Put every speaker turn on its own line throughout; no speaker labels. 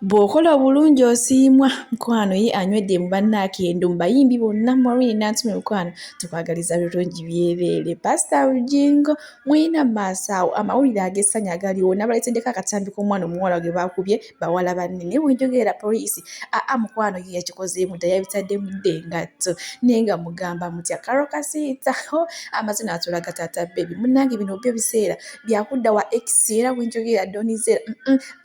Bw'okola obulungi osiimwa. Mukwano ye anywedde mu bannaakendo mu bayimbi bonna Morren Nantume mukwano tukwagaliza birungi byereere. Pasita Rujingo mwina maaso awo amawulire ag'essanyu agaliwo n'abaleeteddeko akatambi k'omwana omuwala ge baakubye bawala banne naye bwenjogerera poliisi mukwano ye yakikozeemu dda yabitaddemu dda engatto naye nga mugamba mutya Karo Kasiita amaze n'atulaga taata bebi munnange bino byo biseera byakudda wa X era bwenjogerera Donizera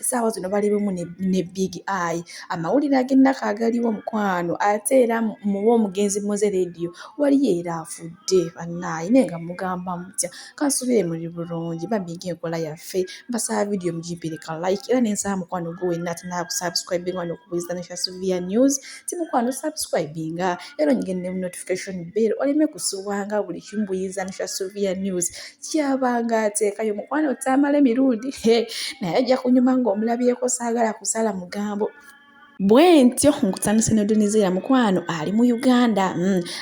ssaawa zino bali bumu ne Big Eye amawulire ag'ennaka agaliwo mukwano ate era muba omugenzi Mozey Radio waliyo era afudde bannaaye naye nga mugamba mutya kansubire muli bulungi babinga enkola yaffe mbasaba vidiyo mugipireka like era nensaba mukwano gwe wenna atanaba kusubscribinga wano ku buyinzaanishasuvia news ti mukwano subscribinga era onyigende mu notification bell oleme kusuubwanga buli kimu buyinzaanishasuvia news kyabanga ateekayo mukwano otamala emirundi naye ajja kunyuma ng'omulabyeko saagala kusala mugambo bwentyo nkutandise ne Donizera mukwano ali mu Uganda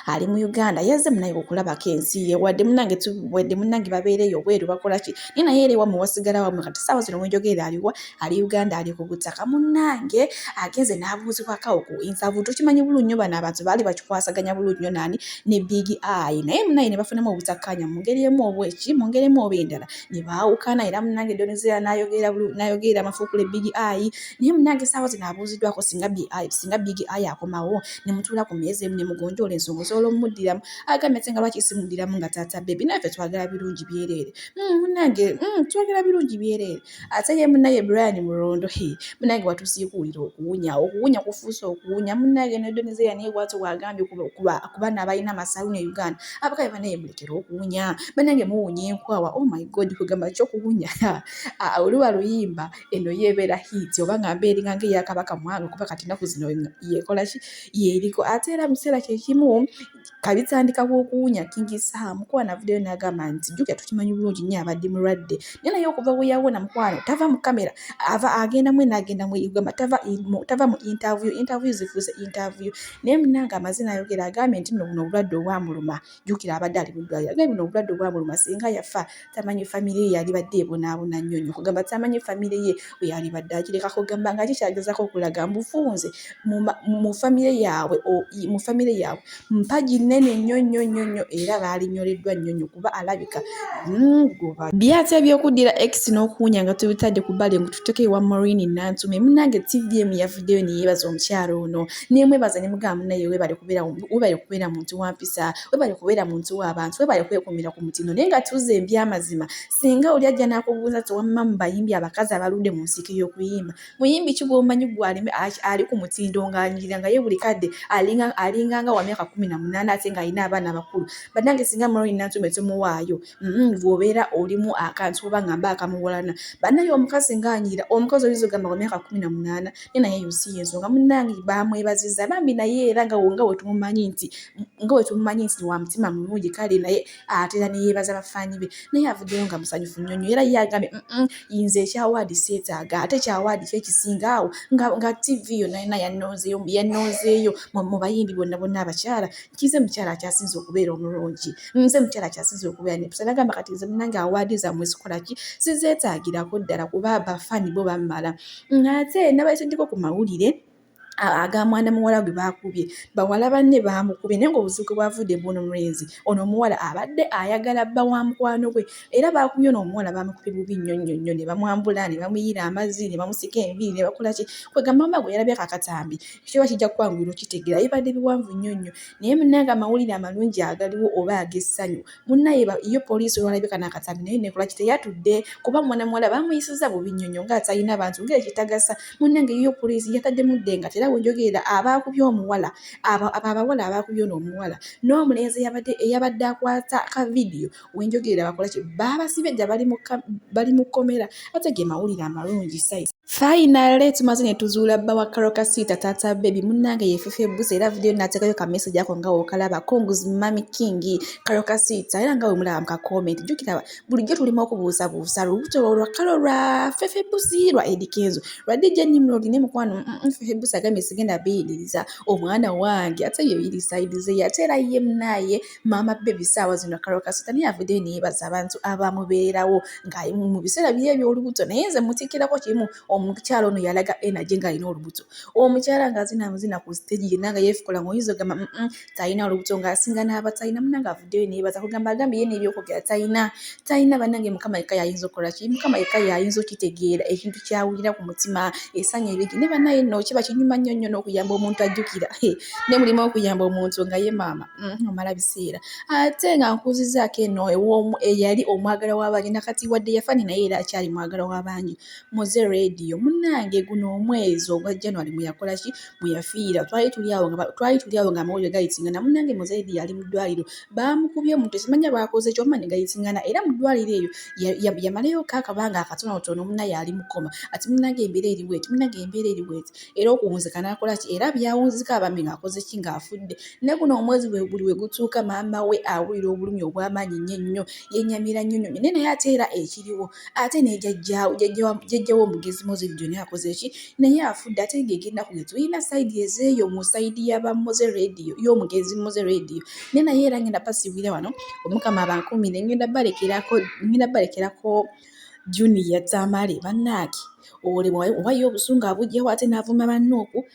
ali mu Uganda yazze munaye okulabako ensi ye wadde munnange babeereyo obweru bakola ki naye naye era ewammwe wasigala wammwe kati ssaawa zino mwenjogerera aliwa ali Uganda ali ku butaka munnange agenze n'abuuzibwako ku interview tukimanyi bulungi nnyo bano abantu baali bakikwasaganya bulungi nnyo nani ne Big Eye naye munaye ne bafunamu obutakkaanya mu ngeri emu oba eki mu ngeri emu oba endala ne baawukana era munnange Donizera n'ayogerera amafuukule Big Eye naye munnange ssaawa zino abuuziddwako singa Big Eye akomawo ne mutuula ku mmeeza emu ne mugonjoola ensonga osobola omuddiramu agambye ate nga lwaki simuddiramu nga taata bebi naffe twagala birungi byereere munnange twagala birungi byereere ate ye munnaye Brian Mulondo munnange watusiikuulira okuwunya kufuuse okuwunya munnange ne Donizera naye bw'atyo bw'agambye ku baana abalina amasaluni e Uganda abakabe banaye mulekere okuwunya bannange muwunya enkwawa oh my god kugamba ky'okuwunya oluba luyimba eno yeebeera hiti oba ngamba eringa ng'eyakabaka mwange kuba kati ennaku zino yeekola ki yeeriko ate era mu kiseera kyekimu kabitandika bw'okuwunya kingisa mukwano avuddeyo n'agamba nti jjukira tukimanyi bulungi nnyo abadde mulwadde naye naye okuva bwe yawona mukwano tava mu kamera agendamu n'agendamu egamba tava mu interview zifuuse interview naye munnange amaze n'ayogera agambye nti nno buno obulwadde obwamuluma jjukira abadde ali mu ddwaliro agambye buno obulwadde obwamuluma singa yafa tamanyi famire ye yali badde ebonaabona nnyo nnyo kugamba tamanyi famire ye we yali badde akireka kugamba nga kikyagezako okulaga mbufunze mu famire yaabwe mpagi nnene nnyo era baalinyoleddwa nnyo kuba alabika byatya by'okuddira X n'okuwunya nga tubitadde ku bbali ngu tuteeke ewa Morren Nantume munnange TVM yavuddeyo ne yeebaza omukyalo ono neemwebaza ne mugamba munnaye webale kubeera muntu wa mpisa webale kubeera muntu w'abantu webale kwekuumira ku mutindo naye nga tuze ebyamazima singa oli ajja n'akubuuza tewamma mu bayimbi abakazi abaludde mu nsiiki y'okuyimba muyimbi ki gw'omanyi gw'alime ali ku mutindo ng'anyirira nga ye buli kadde alinganga wa myaka 18 ate ng'alina abaana abakulu bannange singa Morren Nantume tumuwaayo bw'obeera olimu akantu oba ngamba akamuwalana bannaye omukazi ng'anyirira omukazi oyinza ogamba wa myaka 18 naye naye yusi y'ensonga munnange baamwebaziza bambi naye era nga we tumumanyi nti wa mutima mulungi kale naye ate era ne yeebaza bafaanyi be naye avuddeyo nga musanyufu nnyo era ye agambye yinza ekyawaadi seetaaga ate kyawaadi kyekisinga awo nga TV yonna yannoozeeyo mu bayimbi bonna abakyala kize mukyala akyasinze okubeera omulungi nze mukyala akyasinze okubeera nepusa nagamba kati nze munnange awaadi zammwe zikola ki sizeetaagirako ddala kuba abafaani bo bammala ate nabayeteddeko ku mawulire aga mwana muwala gwe baakubye bawala banne baamukubye naye ng'obuzibu bwavudde mbuno mulenzi ono omuwala abadde ayagala bba wa mukwano gwe era baakubye n'omuwala baamukubye bubi nnyo ne bamwambula ne bamuyira amazzi ne bamusika enviiri ne bakola ki kwegamba mama gwe yalabye akatambi kiba kijja kukwanguyira okitegeera bibadde biwanvu nnyo naye munnange amawulire amalungi agaliwo oba ag'essanyu munnaye iyo poliisi olwalabye kana akatambi naye nekola ki teyatudde kuba mwana muwala baamuyisiza bubi nnyo ng'atalina bantu ng'ekitagasa munnange iyo poliisi yataddemu ddenga era wenjogerera abaakubye omuwala abawala abaakubye n'omuwala n'omulenzi eyabadde akwata ka vidiyo wenjogerera bakola ki baabasibye dda bali mu kkomera ate ge mawulire amalungi sayi finally tumaze ne tuzuula bba wa Karo Kasiita taata bebi munnange yefefe busa era vidiyo n'ateekayo ka message ako nga wokalaba Cong's Mami King Karo Kasiita era nga we mulaba mu ka comment jjukira bulijjo tulimu okubuusabuusa lubuto lwa Karo lwa fefe busi lwa Edikenzo lwa DJ Nimrod ne mukwano fefe busi agambye sigenda biyiririza omwana wange ate ye yirisayidize ate era ye munaye mama bebi ssaawa zino Karo Kasiita naye avuddeyo ne yeebaza abantu abamubeerawo nga mu biseera bye eby'olubuto naye nze mutikkirako kimu omukyala ono yalaga energy nga alina olubuto omukyala nga azina ku stage yenna nga yeefukola ng'oyinza ogamba talina olubuto ng'asinga n'abatalina munnange avuddeyo neebaza kugamba agambe ye n'ebyokwogera talina bannange mukama yekka yayinza okukola ki mukama yekka yayinza okitegeera ekintu kyawulira ku mutima esanya ebigi ne bannaye nno kiba kinyuma nnyo n'okuyamba omuntu ajjukira ne mulimu okuyamba omuntu nga ye maama omala biseera ate nga nkuzizaako eno eyali omwagala w'abangi nakati wadde yafani naye era akyali mwagala w'abangi Mozey Radio munnange guno omwezi ogwa January muyakola ki muyafiira twali tuli awo nga amawulire gayitingana munnange Mozey Radio yali mu ddwaliro baamukubye omuntu simanya baakoze kyoma ne gayitingana era mu ddwaliro eyo yamalayo akabanga akatonotono munnaye ali mukoma ati munnange embeera eri bweti era okuwunzika n'akola ki era byawunzika abambi ng'akoze ki ng'afudde ne guno omwezi buli we gutuuka maama we awulira obulumi obw'amaanyi nnyo yenyamira nnyo ne naye ate era ekiriwo ate ne jjajjawo omugezi Mozey Radio naye akoze ki naye afudde ate ng'egenda ku tulina sayidi ezeeyo mu sayidi y'aba Mozey Radio y'omugezi Mozey Radio ne naye era ngenda pasiwira wano omukama abankumire ngenda balekerako Junior Tamale bannaaki owayo obusungu abugyewo ate n'avuma bannooku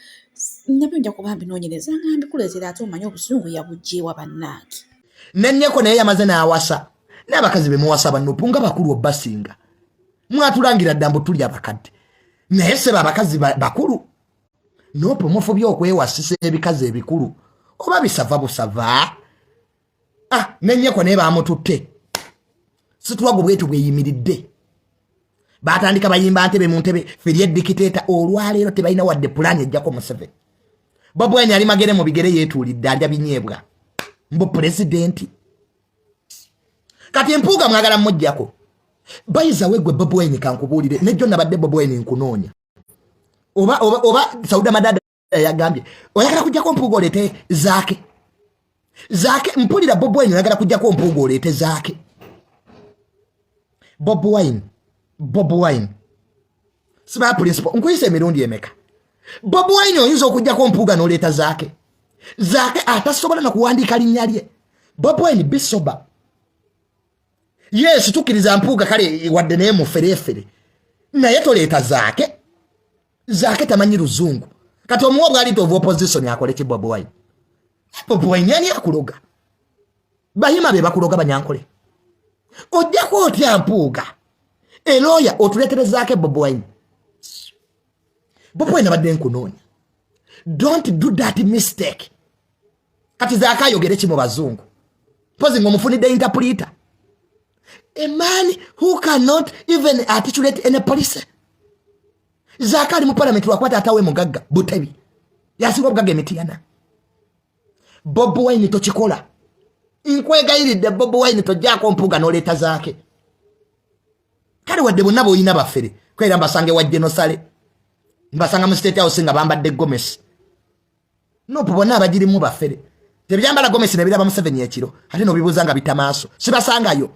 nabyo nja kuba mbinoonyereza nga mbikuleetera ate omanye obusungu yabugyewa bannaaki
nennyeko naye yamaze n'awasa n'abakazi bemuwasa bannoopu nga bakulu obbasinga mwatulangira ddambu tuli abakadde naye seba abakazi bakulu noopu mufubye okwewasisa ebikazi ebikulu oba bisava busava nennyeko naye bamututte situwago bwetu bweyimiridde batandika bayimba ntebe mu ntebe feri edikiteeta olwaleero tebalina wadde pulaani ejjako Museveni Bobi Wine ali magere mu bigere yeetuulidde alya binyeebwa mbu pulezidenti kati empuuga mwagala mmuggyako bayiza weggwe Bobi Wine kankubuulire nejjo nabadde Bobi Wine nkunoonya oba Sauda Madada yagambye oyagala kujjako mpuuga oleete zaake mpulira Bobi Wine oyagala kujjako mpuuga oleete zaake Bobi Wine siba principal nkuyise emirundi emeka Bobi Wine oyinza okujjako mpuuga n'oleeta zaake atasobola na kuwandiika linnya lye Bobi Wine bisoba yes tukkiriza mpuuga kale wadde naye muferefere naye toleeta zaake tamanyi luzungu kati omuwa bw'alita of opposition akole ki Bobi Wine yani akuloga bayima be bakuloga banyankole ojjako otya mpuuga eloya otuleeterezaake Bobi Wine badde nkunoonya don't do that mistake kati zaake ayogere ki mu bazungu pozi ng'omufunidde interpreter a man who cannot even articulate any policy zaake ali mu parliament lwakwata atawe mugagga butebi yasinga obugagga emitiyana Bobi Wine tokikola nkwegayiridde Bobi Wine tojjaako mpuuga n'oleeta zaake kale wadde bonna boyina baffere kwera mbasange wa genosale mbasanga mu state house nga bambadde gomesi nopo bonna abagirimu baffere tebyambala gomesi ne biraba Museveni ekiro ate no bibuza nga bitamaaso sibasangayo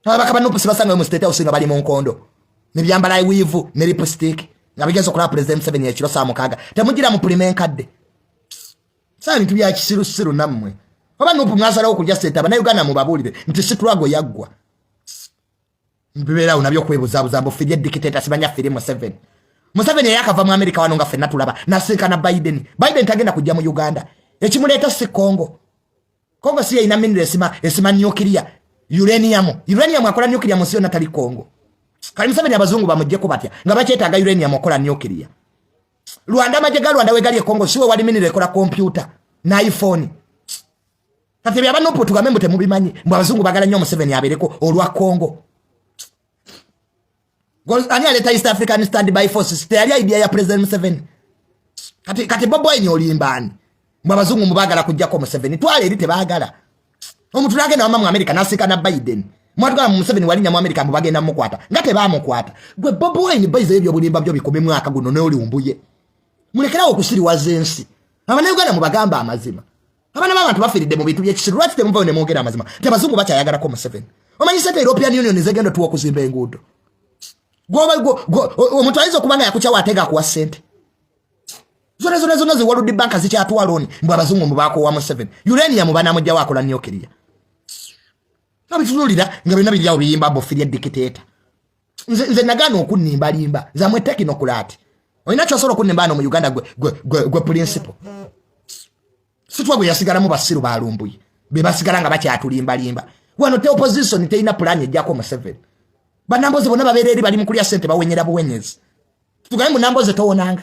abakaba nopo sibasangayo mu state house nga bali mu nkondo ne byambala wivu ne lipstick nga bigezo kula president Museveni ekiro saa mukaga temugira mu pulime enkadde saa bintu bya kisirusiru nammwe oba nopo mwasalawo kulya state abana Uganda mubabuulire nti situlago yaggwa mbibeera unabyo kwebuzabuza mbu firi dictator sibanya firi Museveni yakava mu America wano nga fenna tulaba nasinkana Biden tagenda kujja mu Uganda ekimuleeta si Congo si ina minire esima nyukiriya uranium akola nyukiriya mu sio natali Congo kali Museveni abazungu bamujjeko batya nga bakyetaaga uranium akola nyukiriya Rwanda wegali Congo siwe wali minire ekola computer na iPhone kati byaba nopo tugamembo temubimanyi mbu abazungu bagala nnyo Museveni abereko olwa Congo ani aleta East African Standby Forces teyali idea ya President Museveni kati Bobi Wine olimbani mwabazungu mubagala kujjako Museveni twale eri tebagala omuntu nagenda wama mu America nasika na Biden mwatugala mu Museveni walinya mu America mubagenda mukwata ngate bamukwata gwe Bobi Wine baize ebyo bulimba byo bikome mwaka guno ne oli umbuye mulekerawo okusiri wazensi abana Uganda mubagamba amazima abana babantu bafiridde mu bintu by'ekisiru lwaki temumva ne mwogera amazima tebazungu bakyayagala ko Museveni omanyi sete European Union zegenda tuwa kuzimba enguudo omuntu ayinza okubanga yakukyawo atega akuwa ssente zona ziwaludi banka zikyatuwa looni mbwe abazungu mubaakowa Museveni uranium banamujjawo akola nyukiriya nabitunulira nga byonna biryawo biyimba bofiri edikiteeta nze nagano okunimba limba zamwe tekinokulati oyina kyosolo kunimba no mu Uganda gwe principle sitwa gwe yasigala mu basiru balumbuye be basigala nga bakyatulimba limba wano te opposition teina plan ejjako mu 7 banamboze bona babereri bali mukulya sente bawenyera buwenyezi tugaye mu namboze towonanga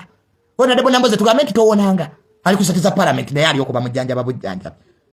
ona debo namboze tugamenti towonanga ali kusatiza parliament naye ali okuba mujjanja babujjanja